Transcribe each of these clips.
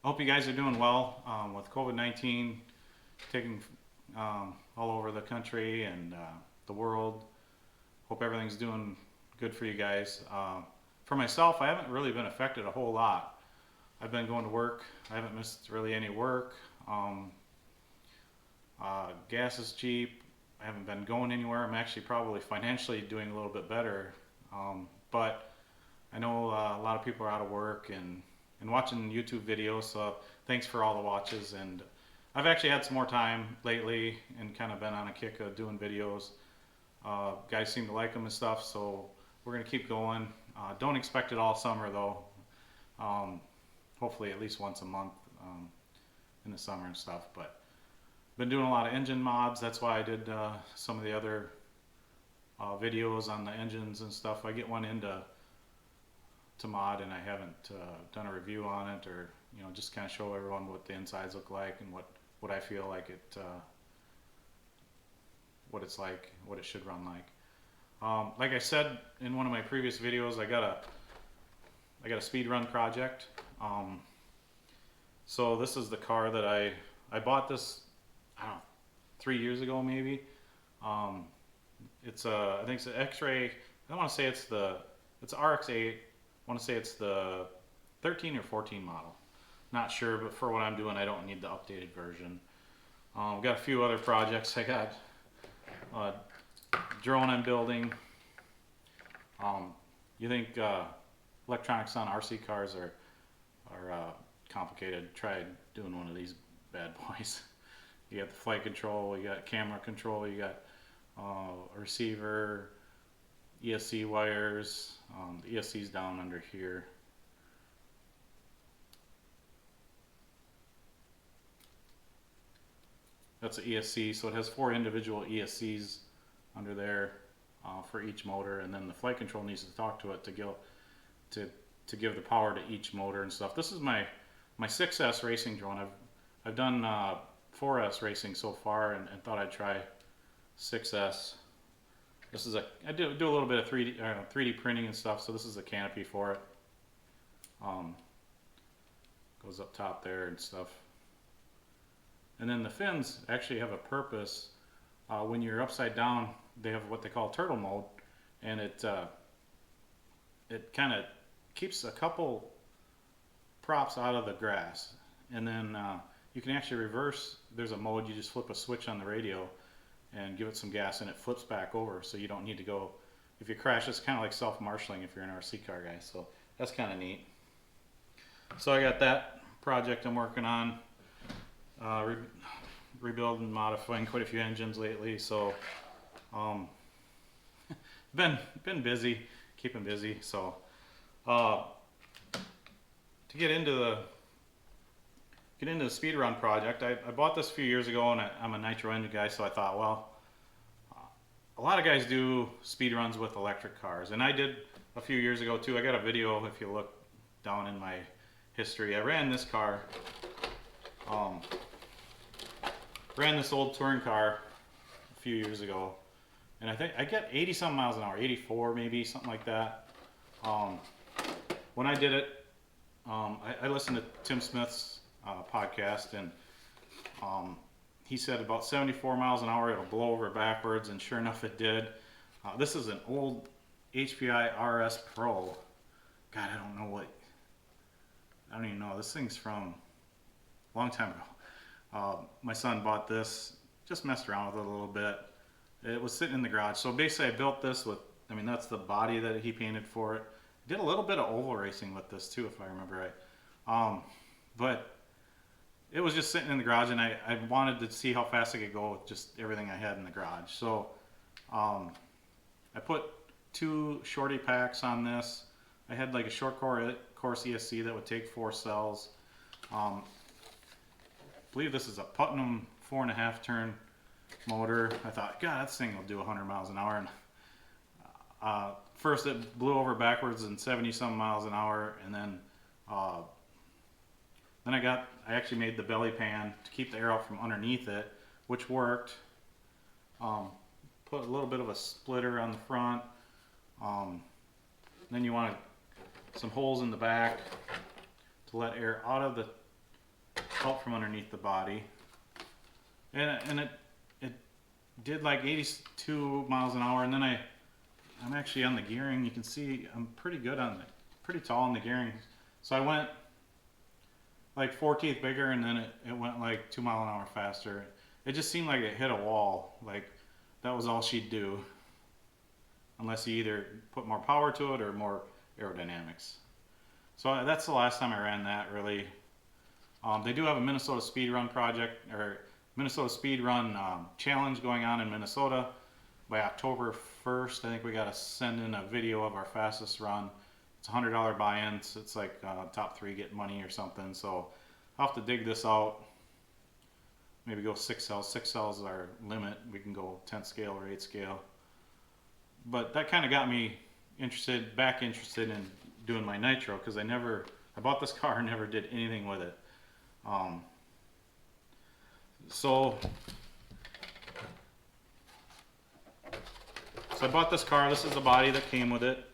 hope you guys are doing well with COVID-19 taking all over the country and the world. Hope everything's doing good for you guys. For myself, I haven't really been affected a whole lot. I've been going to work. I haven't missed really any work. Gas is cheap. I haven't been going anywhere. I'm actually probably financially doing a little bit better. But I know a lot of people are out of work and watching YouTube videos, so thanks for all the watches. And I've actually had some more time lately and kind of been on a kick of doing videos. Guys seem to like them and stuff, so we're going to keep going. Don't expect it all summer though. Hopefully at least once a month in the summer and stuff. But been doing a lot of engine mods. That's why I did some of the other videos on the engines and stuff. I get one into mod and I haven't done a review on it, or just kind of show everyone what the insides look like and what I feel like it what it's like, what it should run like. Like I said in one of my previous videos, I got a speed run project. So this is the car that I bought this, I don't know, 3 years ago maybe. It's I think it's an X-Ray. I don't want to say it's RX-8. I want to say it's the 13 or 14 model. Not sure, but for what I'm doing, I don't need the updated version. I've got a few other projects. I got a drone I'm building. You think electronics on RC cars are complicated? Try doing one of these bad boys. You got the flight control, you got camera control, you got a receiver, ESC wires. The ESC's down under here. That's an ESC, so it has 4 individual ESCs under there for each motor, and then the flight control needs to talk to it to give the power to each motor and stuff. This is my 6S racing drone. I've done 4S racing so far, and thought I'd try 6S. This is I do a little bit of 3D printing and stuff, so this is the canopy for it. Goes up top there and stuff. And then the fins actually have a purpose. When you're upside down, they have what they call turtle mode, and it kind of keeps a couple props out of the grass. And then you can actually reverse. There's a mode, you just flip a switch on the radio and give it some gas and it flips back over, so you don't need to go. If you crash, it's kind of like self-marshaling if you're an RC car guy, so that's kind of neat. So I got that project I'm working on, rebuilding and modifying quite a few engines lately, so been busy, keeping busy. So to get into the speed run project, I bought this a few years ago, and I'm a nitro engine guy, so I thought, well, a lot of guys do speed runs with electric cars, and I did a few years ago too. I got a video, if you look down in my history. I ran this car, ran this old touring car a few years ago, and I think I get 80 some miles an hour, 84 maybe, something like that. When I did it, I listened to Tim Smith's podcast, and he said about 74 miles an hour it'll blow over backwards, and sure enough it did. This is an old HPI RS Pro. God, I don't even know. This thing's from a long time ago. My son bought this, just messed around with it a little bit. It was sitting in the garage. So basically I built this with, that's the body that he painted for it. Did a little bit of oval racing with this too, if I remember right. But it was just sitting in the garage, and I wanted to see how fast I could go with just everything I had in the garage. So I put 2 shorty packs on this. I had like a short course ESC that would take 4 cells. I believe this is a Putnam 4.5 turn motor. I thought, God, that thing will do 100 miles an hour. And first it blew over backwards in 70 some miles an hour, and then I actually made the belly pan to keep the air out from underneath it, which worked. Put a little bit of a splitter on the front. Then you want some holes in the back to let air out of the out from underneath the body, and it did like 82 miles an hour, and then I'm actually on the gearing. You can see I'm pretty good on pretty tall on the gearing. So I went like 4 teeth bigger, and then it went like 2 mile an hour faster. It just seemed like it hit a wall. Like that was all she'd do, unless you either put more power to it or more aerodynamics. So that's the last time I ran that, really. They do have a Minnesota Speed Run project, or Minnesota Speed Run challenge going on in Minnesota. By October 1st, I think we got to send in a video of our fastest run. It's a $100 buy-in. So it's like top 3 get money or something. So I'll have to dig this out. Maybe go 6 cells. 6 cells is our limit. We can go 10 scale or 8 scale. But that kind of got me back interested in doing my nitro, because I bought this car and never did anything with it. So I bought this car. This is the body that came with it.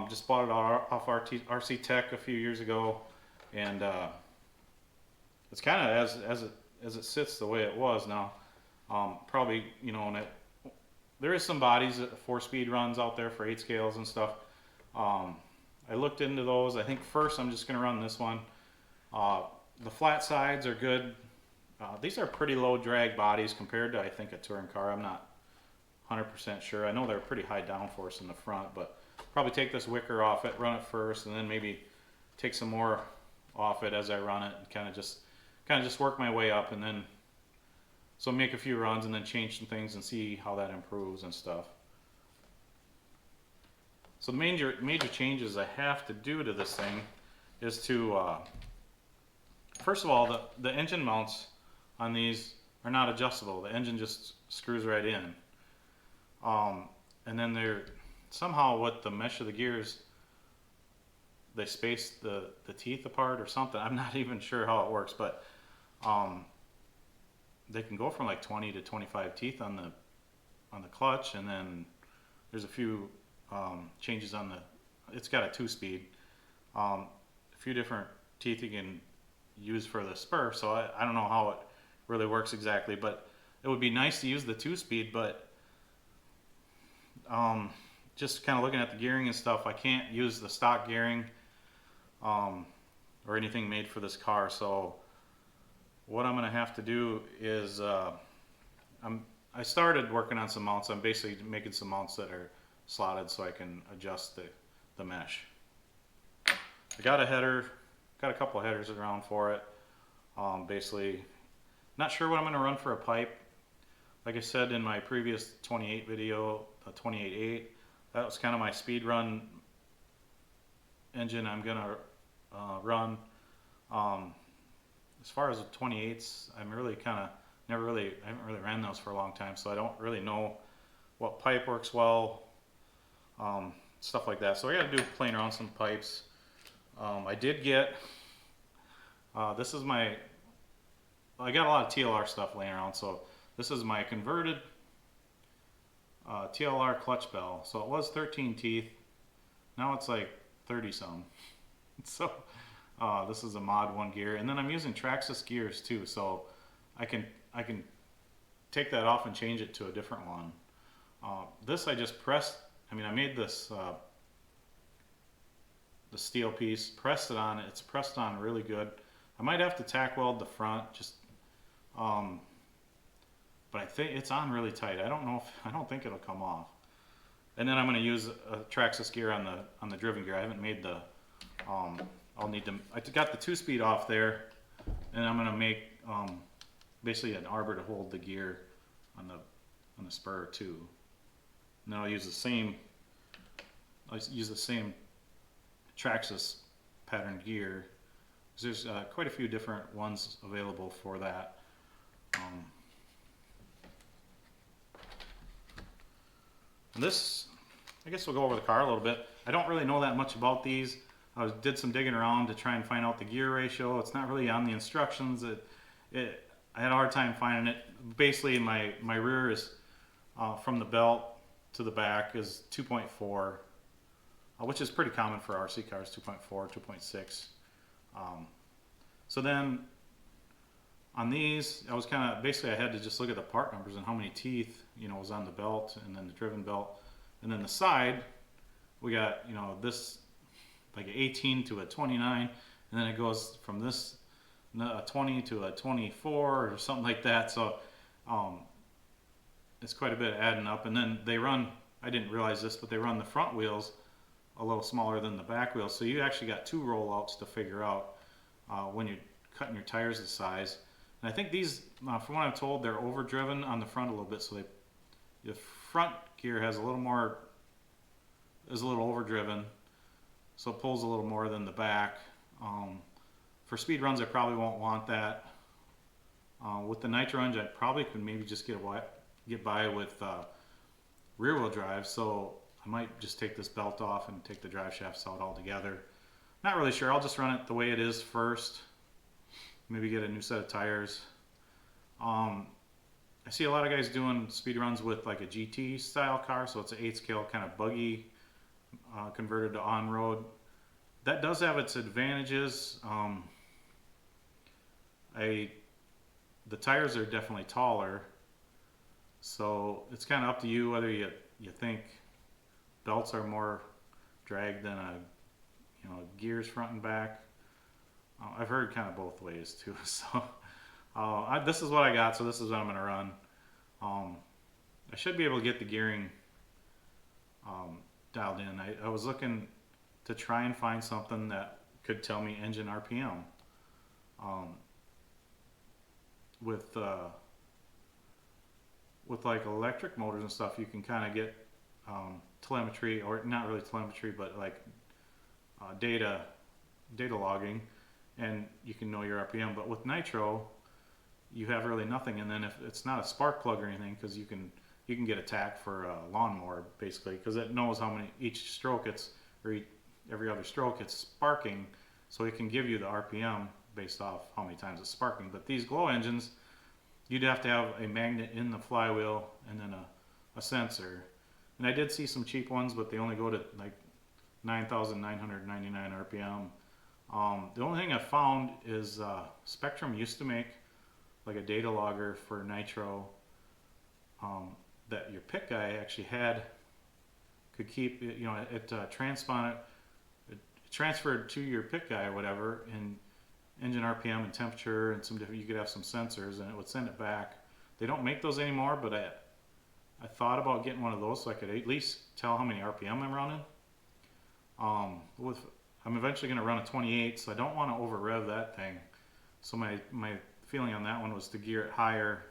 Just bought it off RC Tech a few years ago, and it's kind of as it sits the way it was now. Probably, you know, there is some bodies for speed runs out there for 8 scales and stuff. I looked into those. I think first I'm just going to run this one. The flat sides are good. These are pretty low drag bodies compared to, I think, a touring car. I'm not 100% sure. I know they're pretty high downforce in the front, but probably take this wicker off it, run it first, and then maybe take some more off it as I run it, and kind of just work my way up, and then so make a few runs and then change some things and see how that improves and stuff. So the major changes I have to do to this thing is to first of all, the engine mounts on these are not adjustable. The engine just screws right in. And then they're somehow with the mesh of the gears, they space the teeth apart or something. I'm not even sure how it works, but they can go from like 20 to 25 teeth on the clutch, and then there's a few changes on it's got a 2-speed. A few different teeth you can use for the spur, so I don't know how it really works exactly, but it would be nice to use the 2-speed, but just kind of looking at the gearing and stuff, I can't use the stock gearing or anything made for this car. So what I'm going to have to do is I started working on some mounts. I'm basically making some mounts that are slotted so I can adjust the mesh. I got a header, got a couple of headers around for it. Basically, not sure what I'm going to run for a pipe. Like I said in my previous 28 video, 28.8, that was kind of my speed run engine I'm going to run. As far as the 28s, I'm really kind of I haven't really ran those for a long time, so I don't really know what pipe works well, stuff like that. So I got to do playing around some pipes. I did get, this is my, I got a lot of TLR stuff laying around, so this is my converted TLR clutch bell. So it was 13 teeth, now it's like 30 some. So this is a mod 1 gear, and then I'm using Traxxas gears too, so I can take that off and change it to a different one. This I just pressed, I made this the steel piece, pressed it on, it's pressed on really good. I might have to tack weld the front, just but I think it's on really tight. I don't think it'll come off. And then I'm going to use a Traxxas gear on the driven gear. I haven't made the I'll need to, I got the 2-speed off there, and I'm going to make basically an arbor to hold the gear on the spur too. And then I'll use the same Traxxas pattern gear, because there's quite a few different ones available for that. And this, I guess we'll go over the car a little bit. I don't really know that much about these. I did some digging around to try and find out the gear ratio. It's not really on the instructions. I had a hard time finding it. Basically, my rear is from the belt to the back is 2.4, which is pretty common for RC cars, 2.4, 2.6. So then on these, I was kind of, basically I had to just look at the part numbers and how many teeth, you know, was on the belt, and then the driven belt. And then the side, we got, you know, this like an 18 to a 29, and then it goes from this a 20 to a 24 or something like that. So it's quite a bit adding up. And then they run, I didn't realize this, but they run the front wheels a little smaller than the back wheels. So you actually got 2 rollouts to figure out when you're cutting your tires the size. And I think these, from what I'm told, they're overdriven on the front a little bit. So the front gear has a little more, is a little overdriven. So it pulls a little more than the back. For speed runs, I probably won't want that. With the Nitro engine, I probably could maybe just get by with rear wheel drive. So I might just take this belt off and take the drive shafts out altogether. Not really sure. I'll just run it the way it is first. Maybe get a new set of tires. I see a lot of guys doing speed runs with like a GT style car, so it's an 8-scale kind of buggy converted to on-road. That does have its advantages. The tires are definitely taller, so it's kind of up to you whether you think belts are more drag than gears front and back. I've heard kind of both ways too. So this is what I got, so this is what I'm going to run. I should be able to get the gearing dialed in. I was looking to try and find something that could tell me engine RPM. With like electric motors and stuff, you can kind of get telemetry, or not really telemetry, but like data logging, and you can know your RPM. But with Nitro, you have really nothing. And then if it's not a spark plug or anything, because you can get attacked for a lawnmower basically, because it knows how many each stroke it's, or every other stroke it's sparking, so it can give you the RPM based off how many times it's sparking. But these glow engines, you'd have to have a magnet in the flywheel and then a sensor. And I did see some cheap ones, but they only go to like 9,999 RPM. The only thing I found is Spectrum used to make like a data logger for Nitro that your pit guy actually could keep, you know, it transponded, it transferred to your pit guy or whatever, and engine RPM and temperature and some different, you could have some sensors, and it would send it back. They don't make those anymore, but I thought about getting one of those so I could at least tell how many RPM I'm running. I'm eventually going to run a 28, so I don't want to over rev that thing. So my feeling on that one was to gear it higher,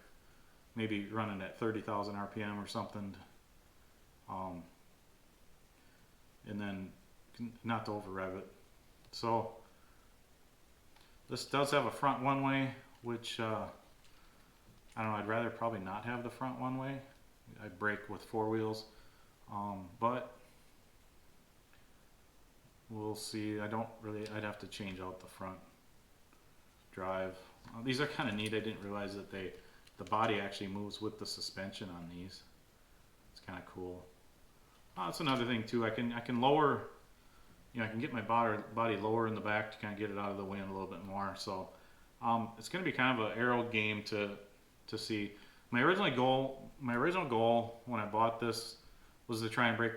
maybe running at 30,000 RPM or something, and then not to over rev it. So this does have a front one-way, which I don't know, I'd rather probably not have the front one-way. I brake with 4 wheels, but we'll see. I'd have to change out the front drive. These are kind of neat. I didn't realize that the body actually moves with the suspension on these. It's kind of cool. That's another thing too. I can lower, you know, I can get my body lower in the back to kind of get it out of the wind a little bit more. So it's going to be kind of an aero game to see. My original goal when I bought this was to try and break,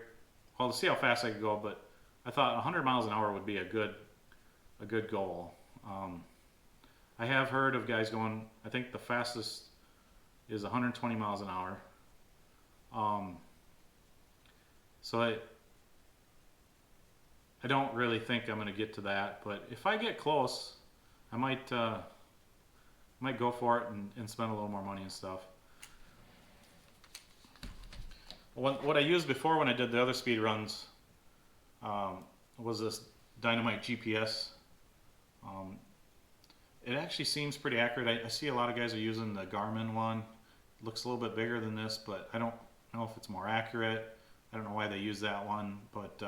well, to see how fast I could go, but I thought 100 miles an hour would be a good goal. I have heard of guys going, I think the fastest is 120 miles an hour. So I don't really think I'm going to get to that, but if I get close, I might go for it and spend a little more money and stuff. What I used before when I did the other speed runs was this Dynamite GPS. It actually seems pretty accurate. I see a lot of guys are using the Garmin one. It looks a little bit bigger than this, but I don't know if it's more accurate. I don't know why they use that one, but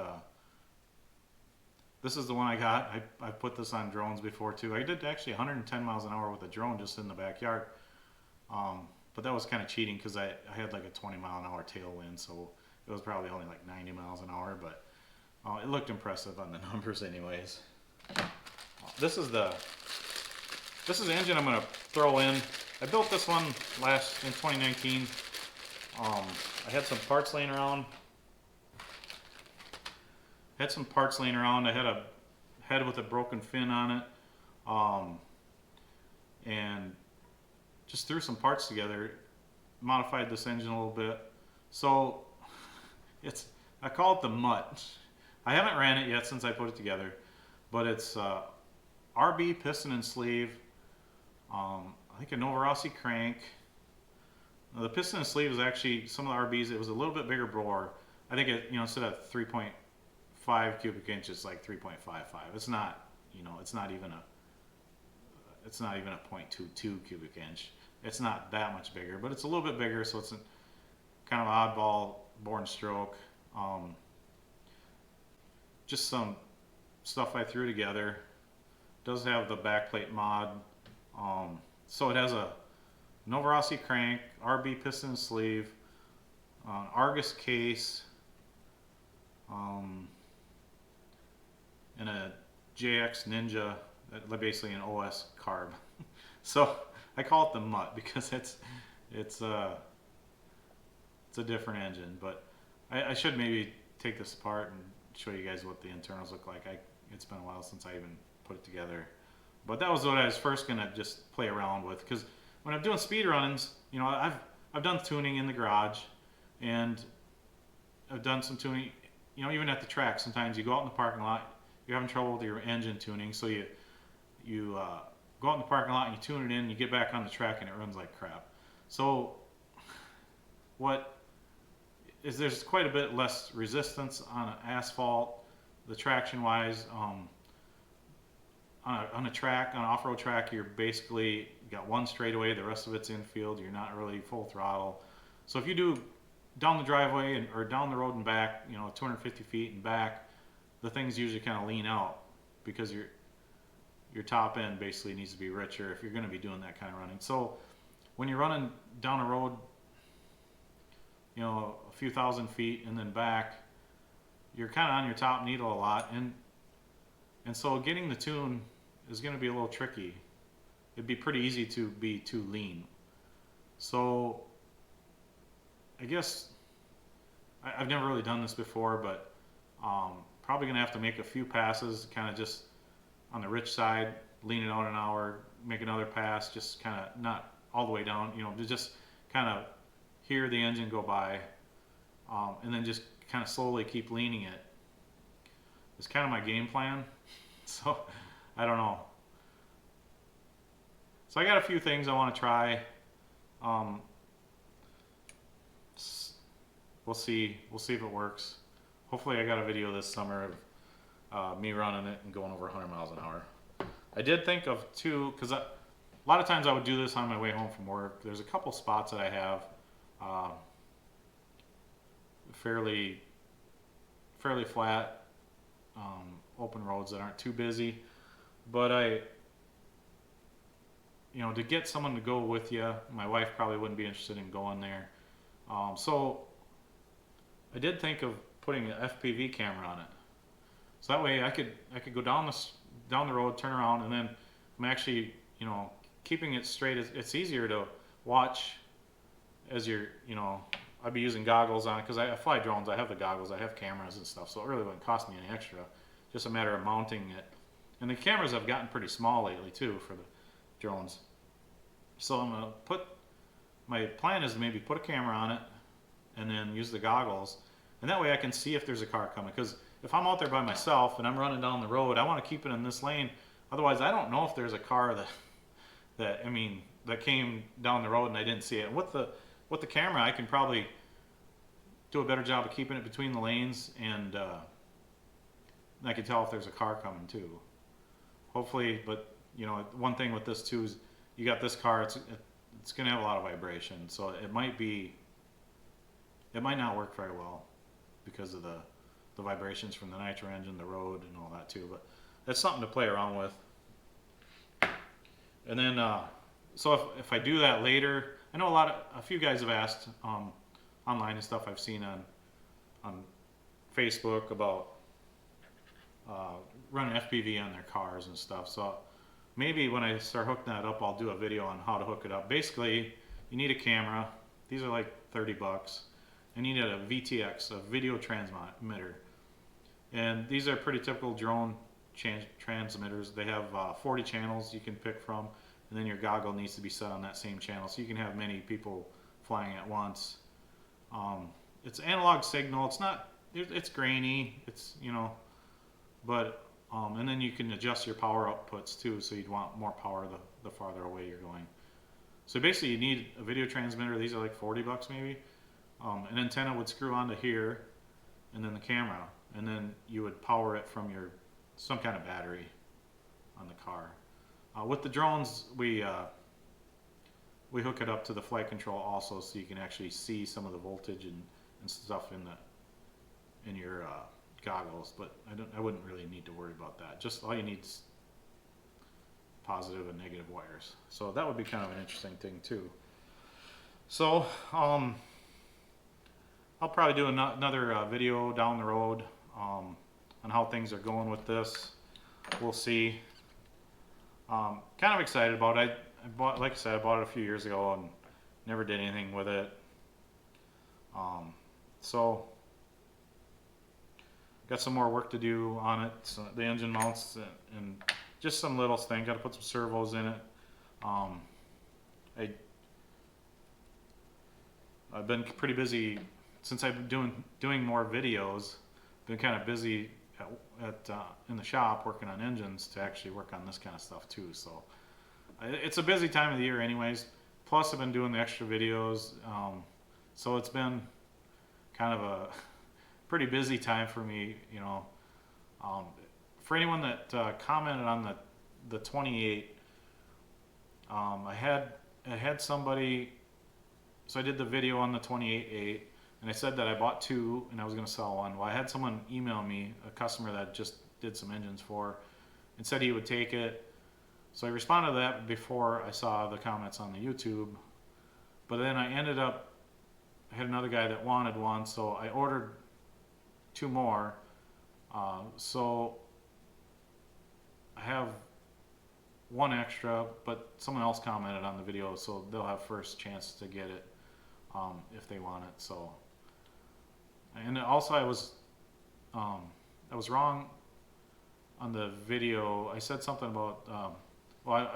this is the one I got. I've put this on drones before too. I did actually 110 miles an hour with a drone just in the backyard. But that was kind of cheating because I had like a 20 mile an hour tailwind, so it was probably only like 90 miles an hour, but it looked impressive on the numbers anyways. This is the this is the engine I'm going to throw in. I built this one in 2019. I had some parts laying around. I had a head with a broken fin on it. And just threw some parts together, modified this engine a little bit. So I call it the Mutt. I haven't ran it yet since I put it together, but it's RB piston and sleeve. I think a Novorossi crank. Now, the piston and sleeve is actually, some of the RBs, it was a little bit bigger bore. I think it, instead of 3.5 cubic inches, like 3.55. It's not, it's not even a 0.22 cubic inch. It's not that much bigger, but it's a little bit bigger, so it's a kind of oddball bore and stroke. Just some stuff I threw together. Does have the backplate mod. So it has a Novorossi crank, RB piston and sleeve, Argus case, and a JX Ninja, basically an OS carb. So I call it the Mutt because it's a different engine. But I should maybe take this apart and show you guys what the internals look like. It's been a while since I even put it together. But that was what I was first gonna just play around with, because when I'm doing speed runs, I've done tuning in the garage, and I've done some tuning, even at the track. Sometimes you go out in the parking lot, you're having trouble with your engine tuning, so you go out in the parking lot and you tune it in, you get back on the track and it runs like crap. So there's quite a bit less resistance on asphalt, the traction wise. On an off-road track, you're basically got one straightaway, the rest of it's infield, you're not really full throttle. So if you do down the driveway or down the road and back, 250 feet and back, the things usually kind of lean out because your top end basically needs to be richer if you're going to be doing that kind of running. So when you're running down a road, a few thousand feet and then back, you're kind of on your top needle a lot, and so getting the tune is going to be a little tricky. It'd be pretty easy to be too lean. So I guess I've never really done this before, but probably going to have to make a few passes, kind of just on the rich side, lean it out an hour, make another pass, just kind of not all the way down, to just kind of hear the engine go by, and then just kind of slowly keep leaning it. It's kind of my game plan. So I don't know. So I got a few things I want to try. We'll see if it works. Hopefully I got a video this summer of me running it and going over 100 miles an hour. I did think of two, because a lot of times I would do this on my way home from work. There's a couple spots that I have fairly flat, open roads that aren't too busy, but to get someone to go with you, my wife probably wouldn't be interested in going there. So I did think of putting an FPV camera on it, so that way I could go down the road, turn around, and then I'm actually keeping it straight. It's easier to watch as you're I'd be using goggles on it, because I fly drones. I have the goggles, I have cameras and stuff, so it really wouldn't cost me any extra. Just a matter of mounting it. And the cameras have gotten pretty small lately too for the drones. So my plan is to maybe put a camera on it and then use the goggles, and that way I can see if there's a car coming, because if I'm out there by myself and I'm running down the road, I want to keep it in this lane. Otherwise I don't know if there's a car that came down the road and I didn't see it. And with the camera, I can probably do a better job of keeping it between the lanes, and I can tell if there's a car coming too. Hopefully, but one thing with this too is you got this car, it's going to have a lot of vibration, so it might not work very well because of the vibrations from the nitro engine, the road, and all that too. But that's something to play around with. And then so if I do that later, I know a few guys have asked online and stuff I've seen on Facebook about running FPV on their cars and stuff. So maybe when I start hooking that up, I'll do a video on how to hook it up. Basically, you need a camera. These are like 30 bucks. And you need a VTX, a video transmitter. And these are pretty typical drone transmitters. They have 40 channels you can pick from, and then your goggle needs to be set on that same channel, so you can have many people flying at once. It's analog signal. It's not. It's grainy. It's but and then you can adjust your power outputs too. So you'd want more power the farther away you're going. So basically, you need a video transmitter. These are like 40 bucks maybe. An antenna would screw onto here, and then the camera, and then you would power it from some kind of battery on the car. With the drones, we hook it up to the flight control also, so you can actually see some of the voltage and stuff in your goggles. But I wouldn't really need to worry about that. Just all you need is positive and negative wires. So that would be kind of an interesting thing too. So I'll probably do another video down the road on how things are going with this. We'll see. Kind of excited about it. I bought, like I said, I bought it a few years ago and never did anything with it. So got some more work to do on it. So the engine mounts and just some little thing. Got to put some servos in it. I've been pretty busy since I've been doing more videos. Been kind of busy in the shop working on engines to actually work on this kind of stuff too. So it's a busy time of the year anyways. Plus I've been doing the extra videos. So it's been kind of a pretty busy time for me, for anyone that commented on the 28, I had somebody, so I did the video on the 28.8, and I said that I bought two and I was going to sell one. Well, I had someone email me, a customer that just did some engines for, and said he would take it. So I responded to that before I saw the comments on the YouTube. But then I had another guy that wanted one, so I ordered two more. So I have one extra, but someone else commented on the video, so they'll have first chance to get it if they want it. So, and also I was wrong on the video. I said something about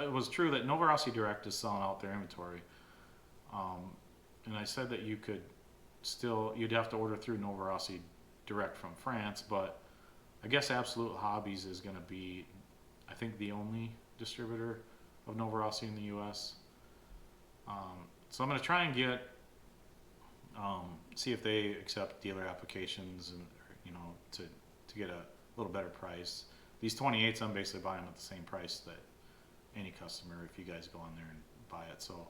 it was true that Novorossi Direct is selling out their inventory, and I said that you'd have to order through Novorossi Direct from France, but I guess Absolute Hobbies is going to be, I think, the only distributor of Novorossi in the U.S. So I'm going to try and see if they accept dealer applications and to get a little better price. These 28s I'm basically buying at the same price that any customer if you guys go on there and buy it. So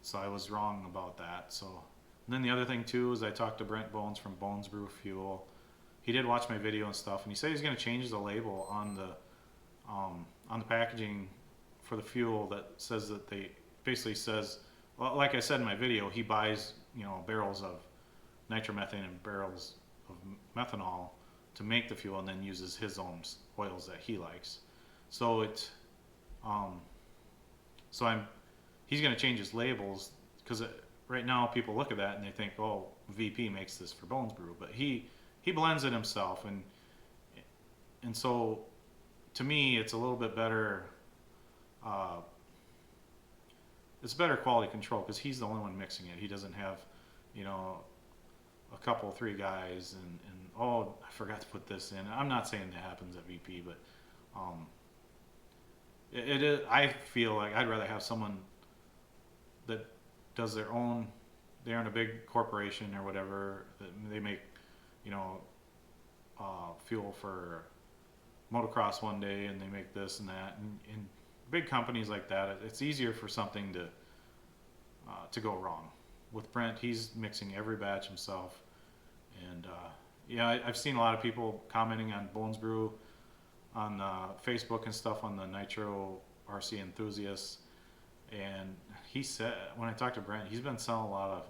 so I was wrong about that. So and then the other thing too is I talked to Brent Bones from Bones Brew Fuel. He did watch my video and stuff, and he said he's going to change the label on the packaging for the fuel that says that basically says, well, like I said in my video, he buys barrels of nitromethane and barrels of methanol to make the fuel, and then uses his own oils that he likes. So it's he's going to change his labels because right now people look at that and they think, oh, VP makes this for Bones Brew, but he blends it himself, and so to me it's a little bit better. It's better quality control because he's the only one mixing it. He doesn't have a couple, three guys and oh, I forgot to put this in. I'm not saying that happens at VP, but it is. I feel like I'd rather have someone that does their own. They're in a big corporation or whatever. They make fuel for motocross one day, and they make this and that. And big companies like that, it's easier for something to go wrong. With Brent, he's mixing every batch himself, and I've seen a lot of people commenting on Bones Brew on Facebook and stuff on the Nitro RC enthusiasts, and he said when I talked to Brent, he's been selling a lot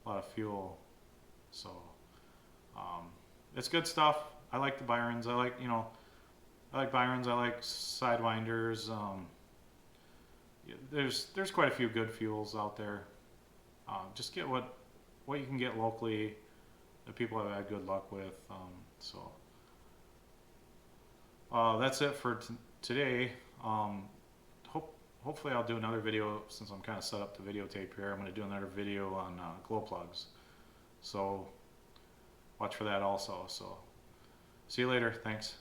of fuel, so it's good stuff. I like the Byrons. I like I like Byrons. I like Sidewinders. Yeah, there's quite a few good fuels out there. Just get what you can get locally that people have had good luck with. That's it for today. Hopefully I'll do another video since I'm kind of set up the videotape here. I'm going to do another video on glow plugs. So watch for that also. So see you later. Thanks.